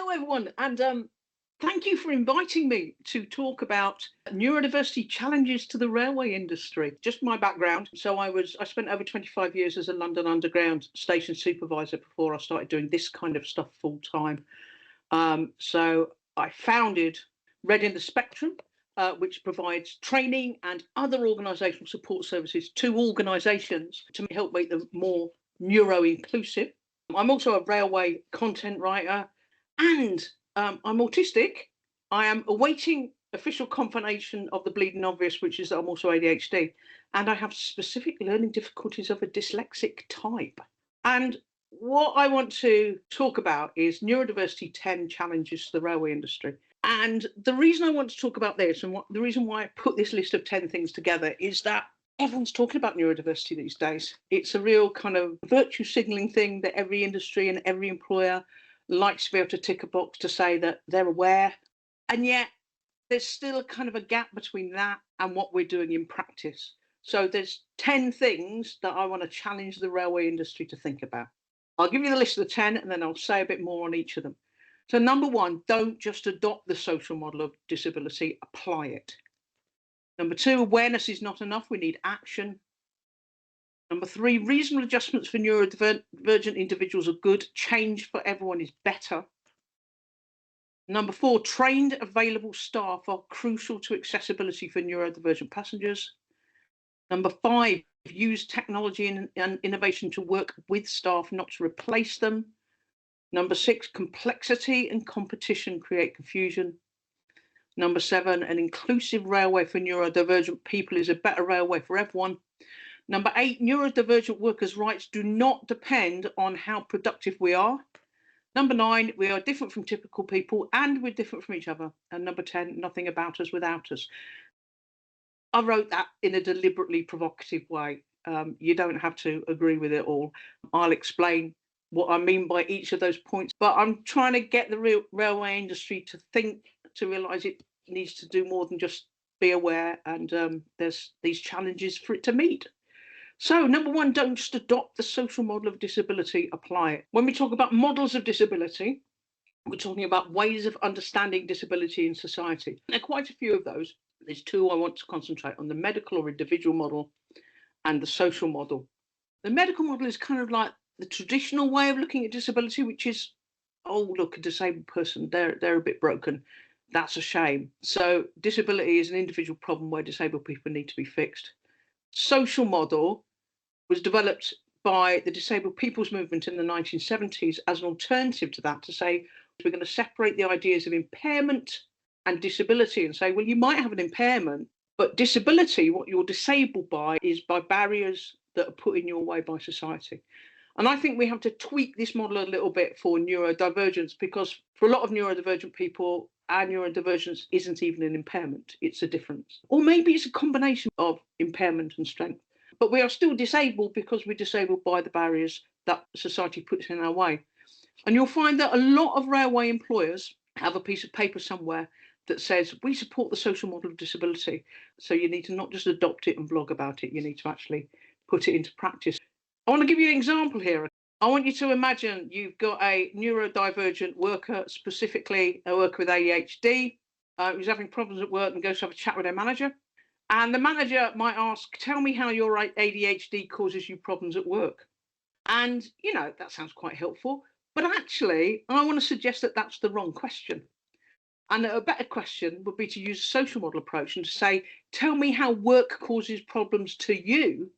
Hello, everyone, and thank you for inviting me to talk about neurodiversity challenges to the railway industry. Just my background. So I spent over 25 years as a London Underground station supervisor before I started doing this kind of stuff full time. So I founded Red in the Spectrum, which provides training and other organisational support services to organisations to help make them more neuro-inclusive. I'm also a railway content writer, and I'm autistic. I am awaiting official confirmation of the bleeding obvious, which is that I'm also ADHD, and I have specific learning difficulties of a dyslexic type. And what I want to talk about is neurodiversity 10 challenges to the railway industry. And the reason I want to talk about this, and the reason why I put this list of 10 things together, is that everyone's talking about neurodiversity these days. It's a real kind of virtue signaling thing that every industry and every employer likes to be able to tick a box to say that they're aware. And yet there's still kind of a gap between that and what we're doing in practice. So there's 10 things that I want to challenge the railway industry to think about. I'll give you the list of the 10 and then I'll say a bit more on each of them. So number one, don't just adopt the social model of disability, apply it. Number two, awareness is not enough. We need action. Number three, reasonable adjustments for neurodivergent individuals are good. Change for everyone is better. Number four, trained available staff are crucial to accessibility for neurodivergent passengers. Number five, use technology and innovation to work with staff, not to replace them. Number six, complexity and competition create confusion. Number seven, an inclusive railway for neurodivergent people is a better railway for everyone. Number eight, neurodivergent workers' rights do not depend on how productive we are. Number nine, we are different from typical people and we're different from each other. And number 10, nothing about us without us. I wrote that in a deliberately provocative way. You don't have to agree with it all. I'll explain what I mean by each of those points, but I'm trying to get the railway industry to think, to realise it needs to do more than just be aware, and there's these challenges for it to meet. So number one, don't just adopt the social model of disability, apply it. When we talk about models of disability, we're talking about ways of understanding disability in society. There are quite a few of those. There's two I want to concentrate on: the medical or individual model and the social model. The medical model is kind of like the traditional way of looking at disability, which is, oh, look, a disabled person, they're a bit broken. That's a shame. So disability is an individual problem where disabled people need to be fixed. Social model was developed by the disabled people's movement in the 1970s as an alternative to that, to say we're going to separate the ideas of impairment and disability and say, well, you might have an impairment, but disability, what you're disabled by, is by barriers that are put in your way by society. And I think we have to tweak this model a little bit for neurodivergence, because for a lot of neurodivergent people, our neurodivergence isn't even an impairment, it's a difference. Or maybe it's a combination of impairment and strength. But we are still disabled because we're disabled by the barriers that society puts in our way. And you'll find that a lot of railway employers have a piece of paper somewhere that says, we support the social model of disability. So you need to not just adopt it and blog about it, you need to actually put it into practice. I want to give you an example here. I want you to imagine you've got a neurodivergent worker, specifically a worker with ADHD, who's having problems at work and goes to have a chat with their manager. And the manager might ask, tell me how your ADHD causes you problems at work. And, you know, that sounds quite helpful. But actually, I want to suggest that that's the wrong question. And a better question would be to use a social model approach and to say, tell me how work causes problems to you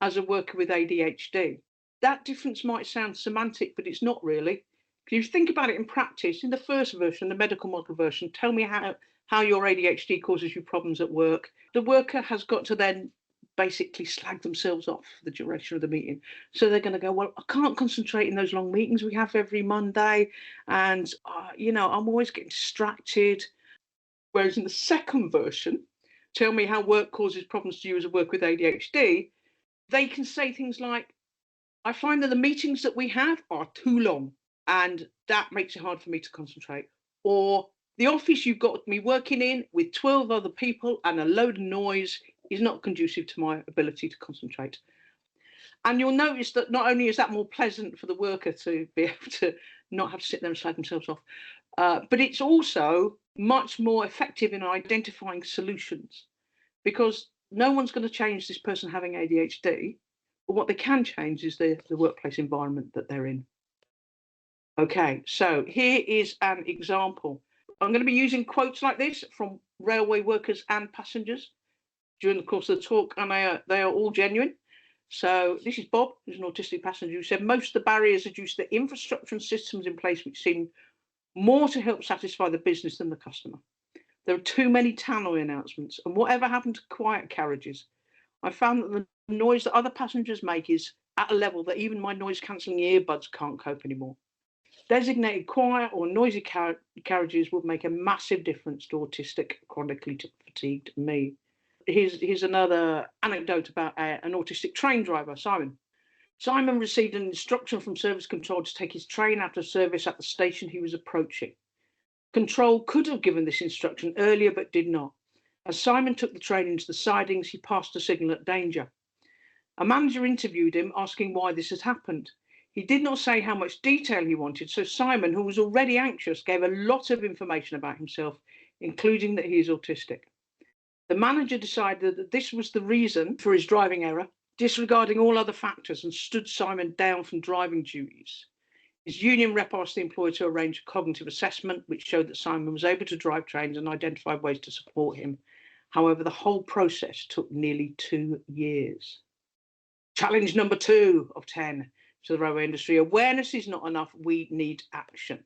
as a worker with ADHD. That difference might sound semantic, but it's not really. If you think about it in practice, in the first version, the medical model version, tell me how your ADHD causes you problems at work. The worker has got to then basically slag themselves off for the duration of the meeting. So they're going to go, well, I can't concentrate in those long meetings we have every Monday. And, you know, I'm always getting distracted. Whereas in the second version, tell me how work causes problems to you as a worker with ADHD, they can say things like, I find that the meetings that we have are too long and that makes it hard for me to concentrate. Or the office you've got me working in with 12 other people and a load of noise is not conducive to my ability to concentrate. And you'll notice that not only is that more pleasant for the worker to be able to not have to sit there and slag themselves off. But it's also much more effective in identifying solutions, because no one's going to change this person having ADHD, but what they can change is the workplace environment that they're in. Okay, so here is an example. I'm going to be using quotes like this from railway workers and passengers during the course of the talk, and they are all genuine. So this is Bob, who's an autistic passenger, who said most of the barriers are due to the infrastructure and systems in place which seem more to help satisfy the business than the customer. There are too many tannoy announcements, and whatever happened to quiet carriages? I found that the noise that other passengers make is at a level that even my noise-cancelling earbuds can't cope anymore. Designated quiet or noisy carriages would make a massive difference to autistic, chronically fatigued me. Here's another anecdote about an autistic train driver, Simon. Simon received an instruction from service control to take his train out of service at the station he was approaching. Control could have given this instruction earlier, but did not. As Simon took the train into the sidings, he passed a signal at danger. A manager interviewed him, asking why this had happened. He did not say how much detail he wanted, so Simon, who was already anxious, gave a lot of information about himself, including that he is autistic. The manager decided that this was the reason for his driving error, disregarding all other factors, and stood Simon down from driving duties. His union rep asked the employer to arrange a cognitive assessment, which showed that Simon was able to drive trains and identify ways to support him. However, the whole process took nearly 2 years. Challenge number 2 of 10 to the railway industry. Awareness is not enough. We need action.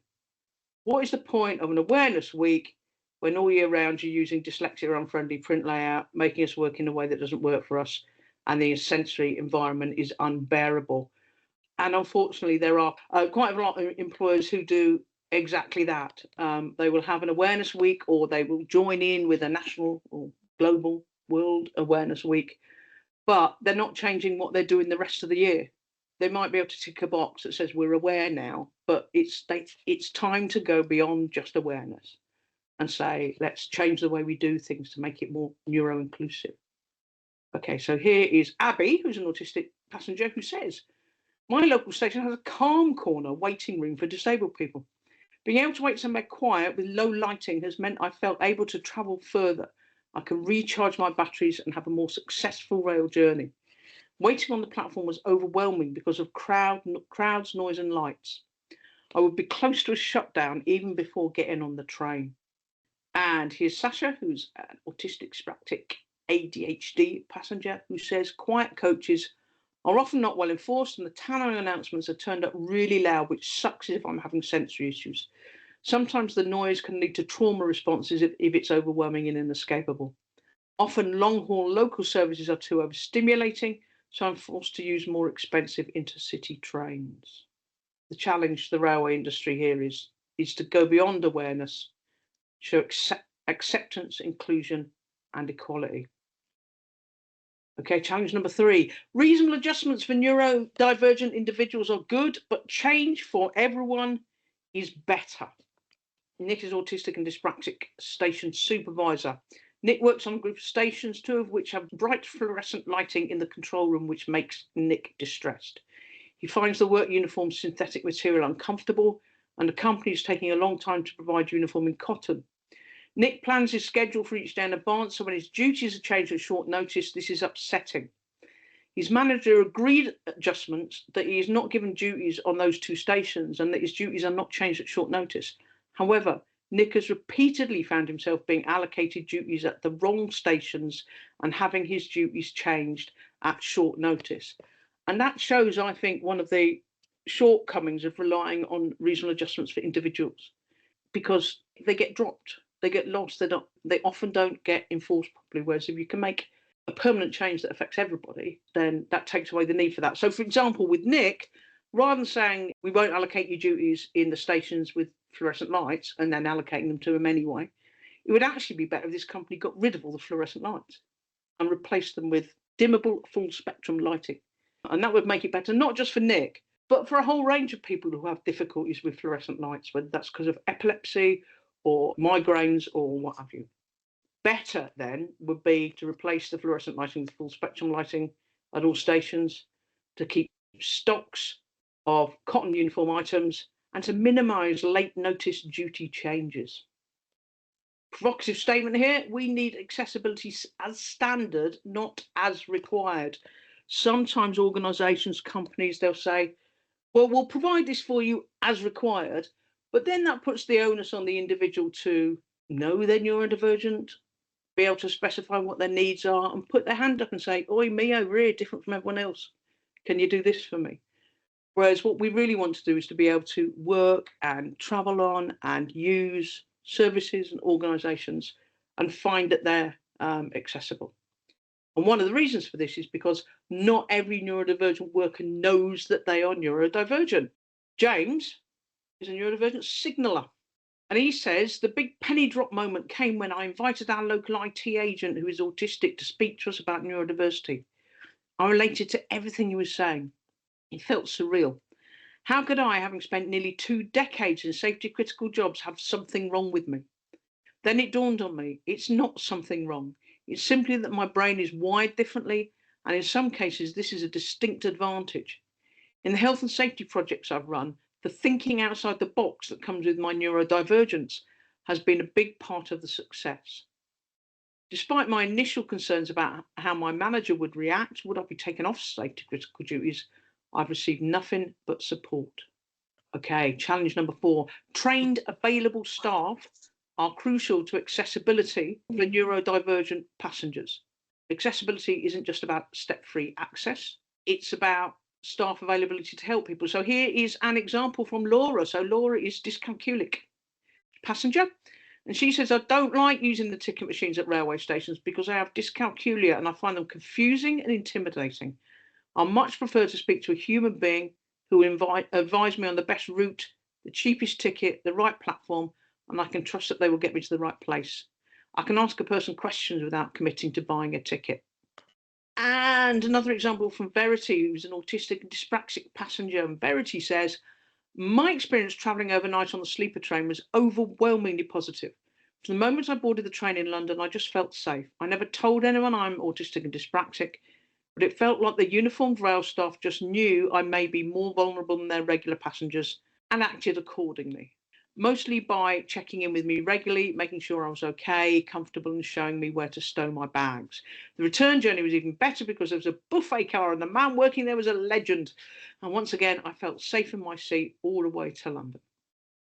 What is the point of an awareness week when all year round you're using dyslexia unfriendly print layout, making us work in a way that doesn't work for us, and the sensory environment is unbearable? And unfortunately, there are quite a lot of employers who do exactly that. They will have an awareness week, or they will join in with a national or global world awareness week, but they're not changing what they're doing the rest of the year. They might be able to tick a box that says we're aware now, but it's time to go beyond just awareness and say, let's change the way we do things to make it more neuro-inclusive. Okay, so here is Abby, who's an autistic passenger, who says, my local station has a calm corner waiting room for disabled people. Being able to wait somewhere quiet with low lighting has meant I felt able to travel further. I can recharge my batteries and have a more successful rail journey. Waiting on the platform was overwhelming because of crowds, noise and lights. I would be close to a shutdown even before getting on the train. And here's Sasha, who's an autistic spastic ADHD passenger, who says quiet coaches are often not well enforced, and the tannoy announcements are turned up really loud, which sucks if I'm having sensory issues. Sometimes the noise can lead to trauma responses if it's overwhelming and inescapable. Often long-haul local services are too overstimulating, so I'm forced to use more expensive intercity trains. The challenge to the railway industry here is to go beyond awareness, show acceptance, inclusion, and equality. Okay, challenge number 3. Reasonable adjustments for neurodivergent individuals are good, but change for everyone is better. Nick is autistic and dyspraxic station supervisor. Nick works on a group of stations, 2 of which have bright fluorescent lighting in the control room, which makes Nick distressed. He finds the work uniform synthetic material uncomfortable, and the company is taking a long time to provide uniform in cotton. Nick plans his schedule for each day in advance, so when his duties are changed at short notice, this is upsetting. His manager agreed adjustments that he is not given duties on those 2 stations and that his duties are not changed at short notice. However, Nick has repeatedly found himself being allocated duties at the wrong stations and having his duties changed at short notice. And that shows, I think, one of the shortcomings of relying on reasonable adjustments for individuals, because they get dropped. They get lost. They often don't get enforced properly. Whereas if you can make a permanent change that affects everybody, then that takes away the need for that. So, for example, with Nick, rather than saying we won't allocate you duties in the stations with fluorescent lights and then allocating them to him anyway, it would actually be better if this company got rid of all the fluorescent lights and replaced them with dimmable full spectrum lighting. And that would make it better, not just for Nick, but for a whole range of people who have difficulties with fluorescent lights, whether that's because of epilepsy or migraines or what have you. Better then would be to replace the fluorescent lighting with full spectrum lighting at all stations, to keep stocks of cotton uniform items, and to minimise late notice duty changes. Provocative statement here, we need accessibility as standard, not as required. Sometimes organisations, companies, they'll say, well, we'll provide this for you as required, but then that puts the onus on the individual to know they're neurodivergent, be able to specify what their needs are and put their hand up and say, oi, me over here, different from everyone else. Can you do this for me? Whereas what we really want to do is to be able to work and travel on and use services and organisations and find that they're accessible. And one of the reasons for this is because not every neurodivergent worker knows that they are neurodivergent. James is a neurodivergent signaller. And he says, the big penny drop moment came when I invited our local IT agent who is autistic to speak to us about neurodiversity. I related to everything he was saying. It felt surreal. How could I, having spent nearly 2 decades in safety critical jobs, have something wrong with me? Then it dawned on me, it's not something wrong. It's simply that my brain is wired differently, and in some cases, this is a distinct advantage. In the health and safety projects I've run, the thinking outside the box that comes with my neurodivergence has been a big part of the success. Despite my initial concerns about how my manager would react, would I be taken off safety critical duties, I've received nothing but support. Okay, challenge number 4. Trained available staff are crucial to accessibility for neurodivergent passengers. Accessibility isn't just about step-free access, it's about staff availability to help people. So here is an example from Laura. So Laura is dyscalculic passenger, and she says, I don't like using the ticket machines at railway stations because I have dyscalculia and I find them confusing and intimidating. I much prefer to speak to a human being who will advise me on the best route, the cheapest ticket, the right platform, and I can trust that they will get me to the right place. I can ask a person questions without committing to buying a ticket. And another example from Verity, who's an autistic and dyspraxic passenger. And Verity says, my experience travelling overnight on the sleeper train was overwhelmingly positive. From the moment I boarded the train in London, I just felt safe. I never told anyone I'm autistic and dyspraxic, but it felt like the uniformed rail staff just knew I may be more vulnerable than their regular passengers and acted accordingly. Mostly by checking in with me regularly, making sure I was okay, comfortable, and showing me where to stow my bags. The return journey was even better because there was a buffet car and the man working there was a legend. And once again, I felt safe in my seat all the way to London.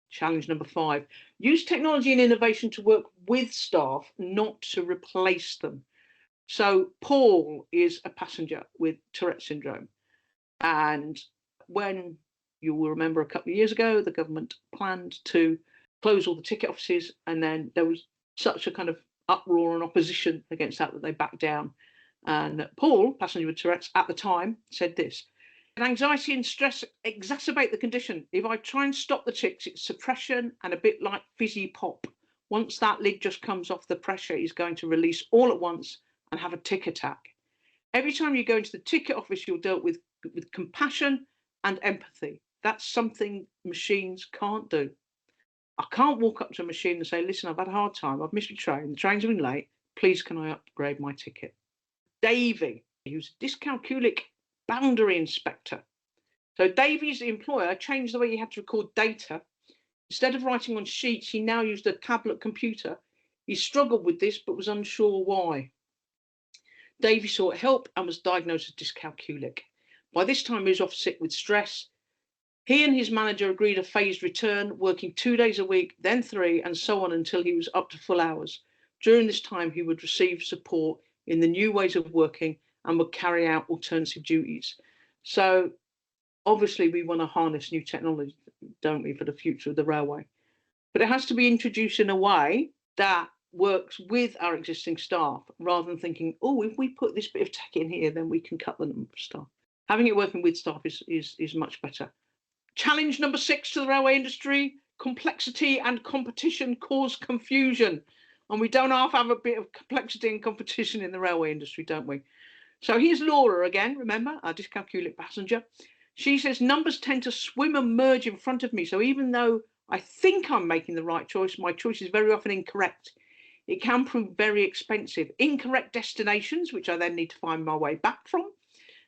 Challenge number 5, use technology and innovation to work with staff, not to replace them. So Paul is a passenger with Tourette syndrome. And when you will remember a couple of years ago, the government planned to close all the ticket offices, and then there was such a kind of uproar and opposition against that they backed down. And Paul, passenger with Tourette's at the time, said this: anxiety and stress exacerbate the condition. If I try and stop the tics, it's suppression and a bit like fizzy pop. Once that lid just comes off, the pressure is going to release all at once and have a tic attack. Every time you go into the ticket office, you're dealt with compassion and empathy. That's something machines can't do. I can't walk up to a machine and say, listen, I've had a hard time, I've missed my train, the train's been late, please can I upgrade my ticket? Davey, who's a dyscalculic boundary inspector. So Davey's employer changed the way he had to record data. Instead of writing on sheets, he now used a tablet computer. He struggled with this, but was unsure why. Davey sought help and was diagnosed as dyscalculic. By this time, he was off sick with stress. He and his manager agreed a phased return, working 2 days a week, then 3, and so on until he was up to full hours. During this time, he would receive support in the new ways of working and would carry out alternative duties. So obviously we want to harness new technology, don't we, for the future of the railway. But it has to be introduced in a way that works with our existing staff, rather than thinking, oh, if we put this bit of tech in here, then we can cut the number of staff. Having it working with staff is much better. Challenge number 6 to the railway industry: complexity and competition cause confusion. And we don't half have a bit of complexity and competition in the railway industry, don't we? So here's Laura again, remember, our dyscalculic passenger. She says, numbers tend to swim and merge in front of me. So even though I think I'm making the right choice, my choice is very often incorrect. It can prove very expensive. Incorrect destinations, which I then need to find my way back from.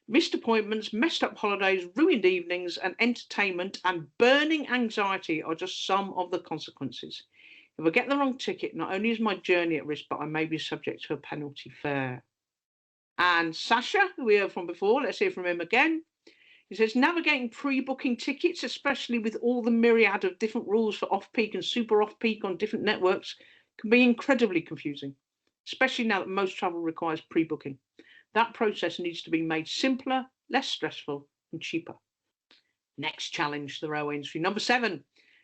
Missed appointments, messed up holidays, ruined evenings, and entertainment and burning anxiety are just some of the consequences. If I get the wrong ticket, not only is my journey at risk, but I may be subject to a penalty fare. And Sasha, who we heard from before, let's hear from him again. He says, navigating pre-booking tickets, especially with all the myriad of different rules for off-peak and super off-peak on different networks, can be incredibly confusing, especially now that most travel requires pre-booking. That process needs to be made simpler, less stressful, and cheaper. Next challenge to the railway industry. Number 7,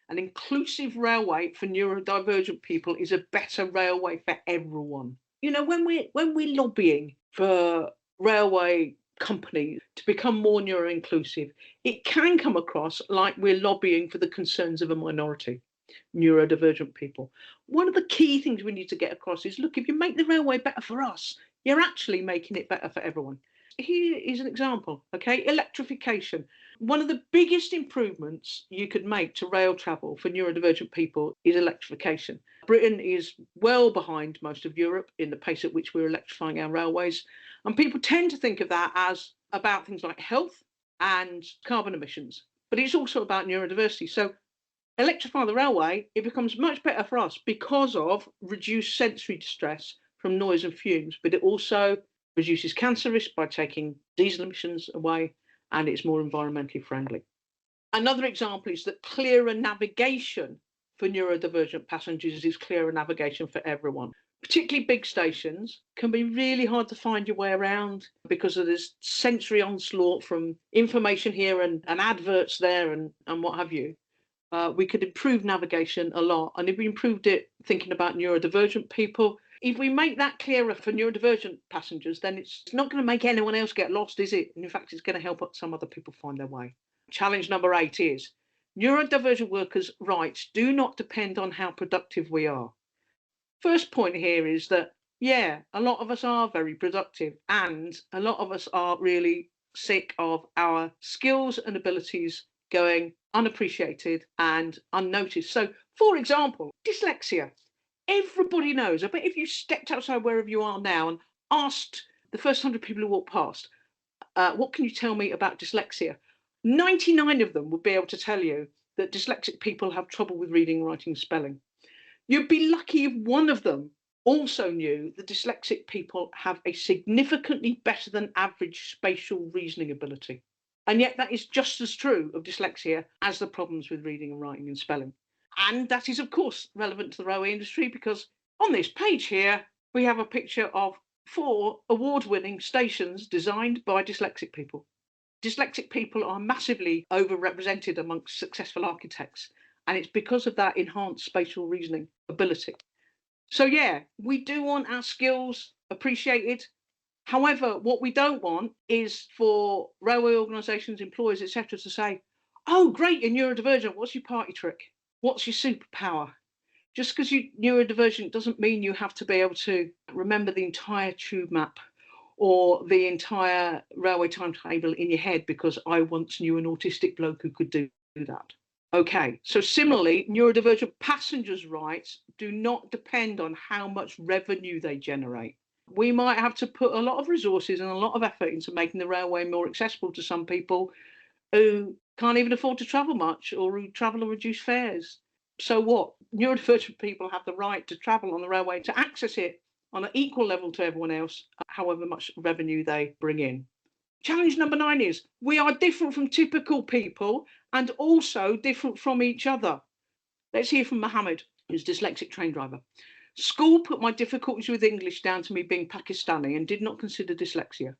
an inclusive railway for neurodivergent people is a better railway for everyone. You know, when we're lobbying for railway companies to become more neuro-inclusive, it can come across like we're lobbying for the concerns of a minority, neurodivergent people. One of the key things we need to get across is, look, if you make the railway better for us, you're actually making it better for everyone. Here is an example, okay? Electrification. One of the biggest improvements you could make to rail travel for neurodivergent people is electrification. Britain is well behind most of Europe in the pace at which we're electrifying our railways. And people tend to think of that as about things like health and carbon emissions, but it's also about neurodiversity. So electrify the railway, it becomes much better for us because of reduced sensory distress from noise and fumes, but it also reduces cancer risk by taking diesel emissions away, and it's more environmentally friendly. Another example is that clearer navigation for neurodivergent passengers is clearer navigation for everyone. Particularly big stations can be really hard to find your way around because of this sensory onslaught from information here and adverts there and what have you. We could improve navigation a lot. And if we improved it thinking about neurodivergent people, if we make that clearer for neurodivergent passengers, then it's not going to make anyone else get lost, is it? And in fact, it's going to help some other people find their way. Challenge number 8 is neurodivergent workers' rights do not depend on how productive we are. First point here is that, yeah, a lot of us are very productive and a lot of us are really sick of our skills and abilities going unappreciated and unnoticed. So, for example, dyslexia. Everybody knows. I bet if you stepped outside wherever you are now and asked the first 100 people who walk past, what can you tell me about dyslexia? 99 of them would be able to tell you that dyslexic people have trouble with reading, writing, spelling. You'd be lucky if one of them also knew that dyslexic people have a significantly better than average spatial reasoning ability. And yet that is just as true of dyslexia as the problems with reading and writing and spelling. And that is, of course, relevant to the railway industry because on this page here, we have a picture of 4 award-winning stations designed by dyslexic people. Dyslexic people are massively overrepresented amongst successful architects, and it's because of that enhanced spatial reasoning ability. So yeah, we do want our skills appreciated. However, what we don't want is for railway organisations, employers, etc. to say, oh, great, you're neurodivergent, what's your party trick? What's your superpower? Just because you're neurodivergent doesn't mean you have to be able to remember the entire tube map or the entire railway timetable in your head because I once knew an autistic bloke who could do that. Okay, so similarly, neurodivergent passengers' rights do not depend on how much revenue they generate. We might have to put a lot of resources and a lot of effort into making the railway more accessible to some people who can't even afford to travel much or who travel on reduced fares. So what? Neurodivergent people have the right to travel on the railway, to access it on an equal level to everyone else, however much revenue they bring in. Challenge number 9 is we are different from typical people and also different from each other. Let's hear from Mohammed, who's a dyslexic train driver. School put my difficulties with English down to me being Pakistani and did not consider dyslexia.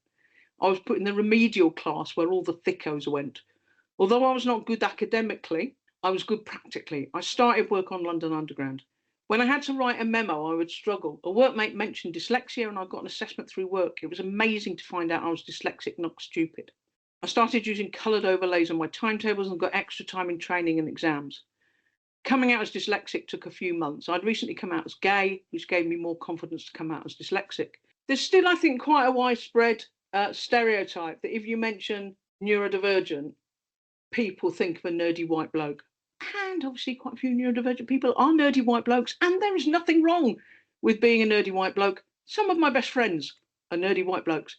I was put in the remedial class where all the thickos went. Although I was not good academically, I was good practically. I started work on London Underground. When I had to write a memo, I would struggle. A workmate mentioned dyslexia and I got an assessment through work. It was amazing to find out I was dyslexic, not stupid. I started using coloured overlays on my timetables and got extra time in training and exams. Coming out as dyslexic took a few months. I'd recently come out as gay, which gave me more confidence to come out as dyslexic. There's still, I think, quite a widespread stereotype that if you mention neurodivergent, people think of a nerdy white bloke. And obviously quite a few neurodivergent people are nerdy white blokes, and there is nothing wrong with being a nerdy white bloke. Some of my best friends are nerdy white blokes.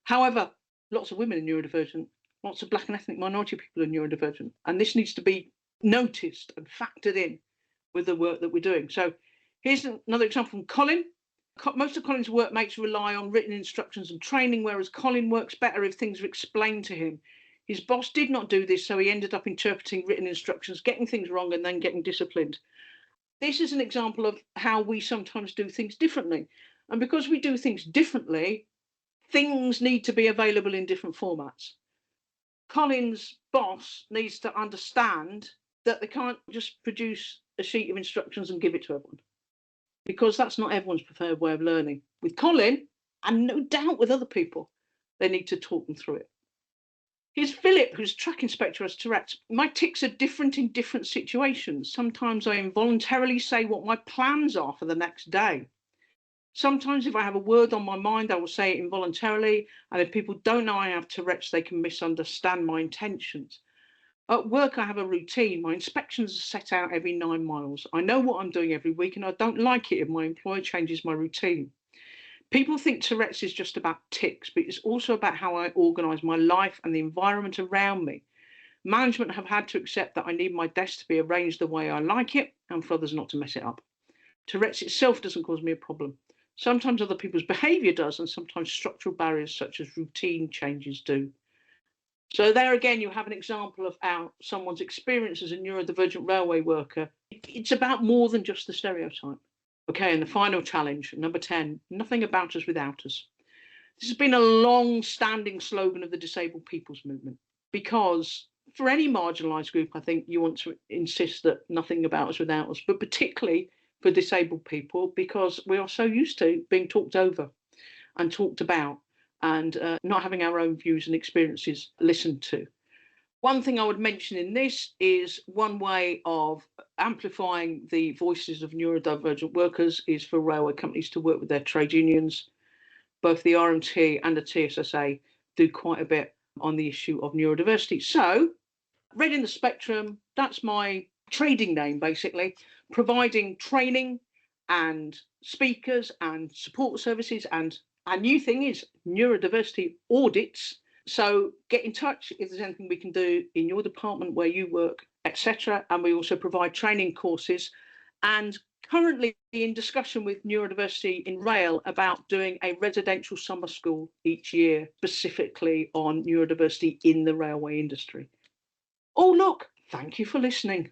However, lots of women are neurodivergent, lots of Black and ethnic minority people are neurodivergent. And this needs to be noticed and factored in with the work that we're doing. So here's another example from Colin. Most of Colin's workmates rely on written instructions and training, whereas Colin works better if things are explained to him. His boss did not do this, so he ended up interpreting written instructions, getting things wrong, and then getting disciplined. This is an example of how we sometimes do things differently. And because we do things differently, things need to be available in different formats. Colin's boss needs to understand that they can't just produce a sheet of instructions and give it to everyone, because that's not everyone's preferred way of learning. With Colin, and no doubt with other people, they need to talk them through it. Here's Philip, who's track inspector, has Tourette's. My tics are different in different situations. Sometimes I involuntarily say what my plans are for the next day. Sometimes if I have a word on my mind, I will say it involuntarily. And if people don't know I have Tourette's, they can misunderstand my intentions. At work, I have a routine. My inspections are set out every 9 miles. I know what I'm doing every week, and I don't like it if my employer changes my routine. People think Tourette's is just about tics, but it's also about how I organise my life and the environment around me. Management have had to accept that I need my desk to be arranged the way I like it, and for others not to mess it up. Tourette's itself doesn't cause me a problem. Sometimes other people's behaviour does, and sometimes structural barriers such as routine changes do. So there again, you have an example of how someone's experience as a neurodivergent railway worker. It's about more than just the stereotype. Okay, and the final challenge, number 10, nothing about us without us. This has been a long-standing slogan of the disabled people's movement, because for any marginalised group, I think you want to insist that nothing about us without us, but particularly for disabled people, because we are so used to being talked over and talked about and not having our own views and experiences listened to. One thing I would mention in this is one way of amplifying the voices of neurodivergent workers is for railway companies to work with their trade unions. Both the RMT and the TSSA do quite a bit on the issue of neurodiversity. So, Red in the Spectrum, that's my trading name basically, providing training and speakers and support services, and our new thing is neurodiversity audits. So get in touch if there's anything we can do in your department where you work, etc. And we also provide training courses, and currently in discussion with Neurodiversity in Rail about doing a residential summer school each year specifically on neurodiversity in the railway industry. Oh, look, thank you for listening.